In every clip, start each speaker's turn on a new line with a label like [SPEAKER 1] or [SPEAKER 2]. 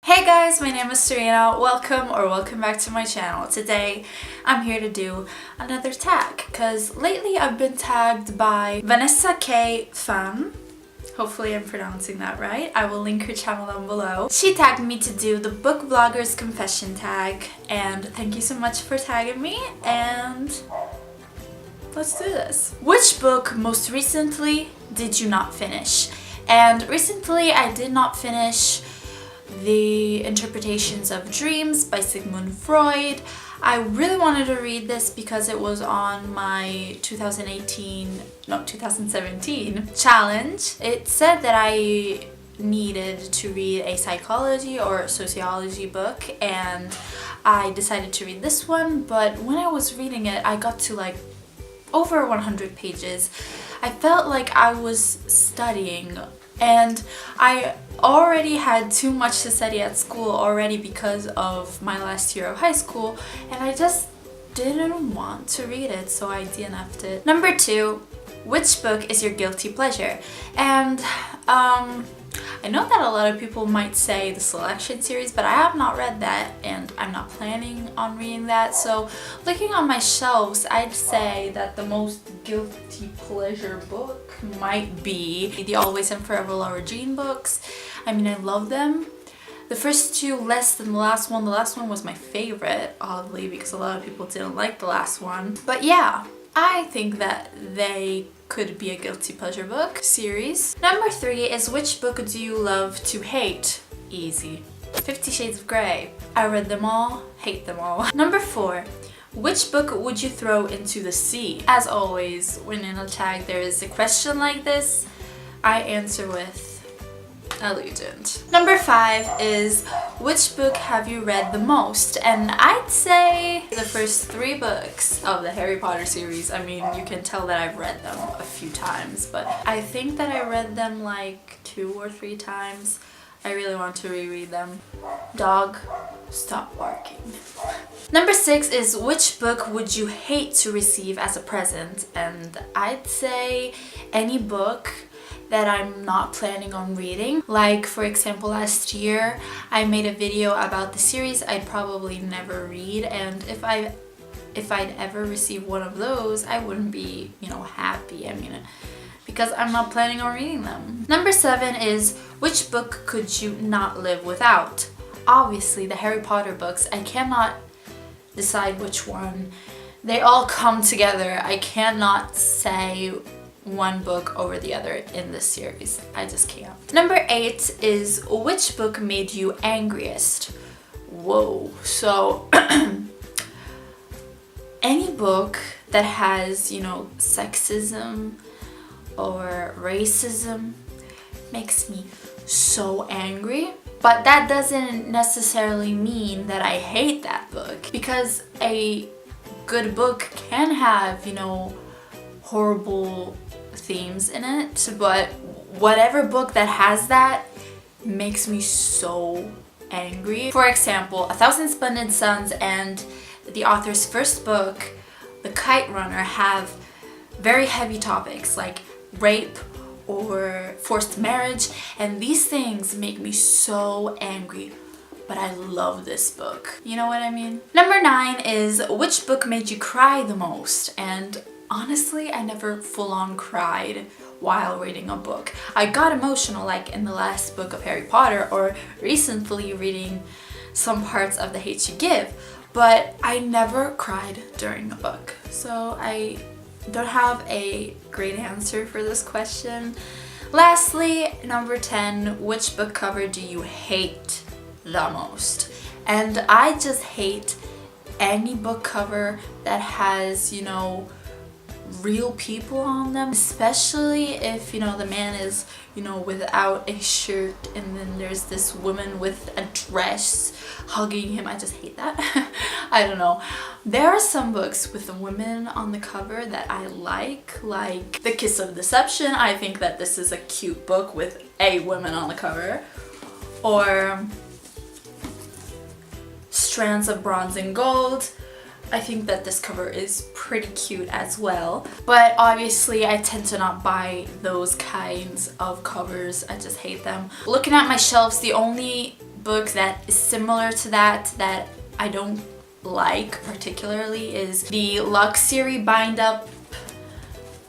[SPEAKER 1] Hey guys, my name is Serena. Welcome back to my channel. Today I'm here to do another tag because lately I've been tagged by Vanessa K. Fan. Hopefully I'm pronouncing that right. I will link her channel down below. She tagged me to do the book vlogger's confession tag, and thank you so much for tagging me, and let's do this. Which book most recently did you not finish? And recently I did not finish The Interpretations of Dreams by Sigmund Freud. I really wanted to read this because it was on my 2017 challenge. It said that I needed to read a psychology or sociology book, and I decided to read this one, but when I was reading it, I got to like over 100 pages. I felt like I was studying, and I already had too much to study at school already because of my last year of high school, and I just didn't want to read it, so I DNF'd it. Number 2, which book is your guilty pleasure? And I know that a lot of people might say the Selection series, but I have not read that and I'm not planning on reading that. So looking on my shelves, I'd say that the most guilty pleasure book might be the Always and Forever Laura Jean books. I mean, I love them. The first two less than the last one. The last one was my favorite, oddly, because a lot of people didn't like the last one. But yeah, I think that they could be a guilty pleasure book series. Number 3 is which book do you love to hate? Easy. 50 Shades of Grey. I read them all, hate them all. Number 4, which book would you throw into the sea? As always, when in a tag there is a question like this, I answer with a legend. Number 5 is which book have you read the most? And I'd say the first 3 books of the Harry Potter series. I mean, you can tell that I've read them a few times, but I think that I read them like 2 or 3 times. I really want to reread them. Dog, stop barking. Number 6 is which book would you hate to receive as a present? And I'd say any book that I'm not planning on reading. Like, for example, last year I made a video about the series I'd probably never read, and if I'd ever receive one of those, I wouldn't be, happy. I mean, because I'm not planning on reading them. Number 7 is which book could you not live without? Obviously, the Harry Potter books. I cannot decide which one. They all come together. I cannot say one book over the other in this series. I just can't. Number 8 is which book made you angriest? Whoa. So any book that has, sexism or racism makes me so angry. But that doesn't necessarily mean that I hate that book, because a good book can have, horrible themes in it, but whatever book that has that makes me so angry. For example, A Thousand Splendid Suns and the author's first book, The Kite Runner, have very heavy topics like rape or forced marriage, and these things make me so angry. But I love this book. You know what I mean? Number 9 is which book made you cry the most? And honestly, I never full-on cried while reading a book. I got emotional like in the last book of Harry Potter, or recently reading some parts of The Hate You Give, but I never cried during a book. So I don't have a great answer for this question. Lastly, number 10, which book cover do you hate the most? And I just hate any book cover that has, real people on them, especially if the man is without a shirt and then there's this woman with a dress hugging him. I just hate that. I don't know. There are some books with the women on the cover that I like The Kiss of Deception. I think that this is a cute book with a woman on the cover. Or Strands of Bronze and Gold. I think that this cover is pretty cute as well, but obviously I tend to not buy those kinds of covers. I just hate them. Looking at my shelves, the only book that is similar to that I don't like particularly is the Lux series bind up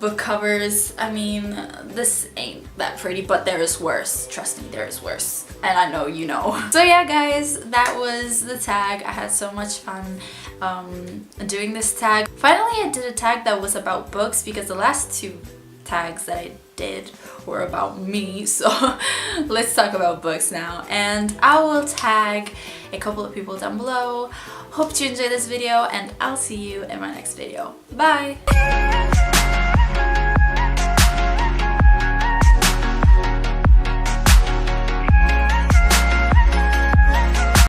[SPEAKER 1] book covers. I mean, this ain't that pretty, but there is worse. Trust me, there is worse. And I know you know. So yeah, guys, that was the tag. I had so much fun doing this tag. Finally, I did a tag that was about books because the last two tags that I did were about me. So let's talk about books now. And I will tag a couple of people down below. Hope you enjoyed this video and I'll see you in my next video. Bye!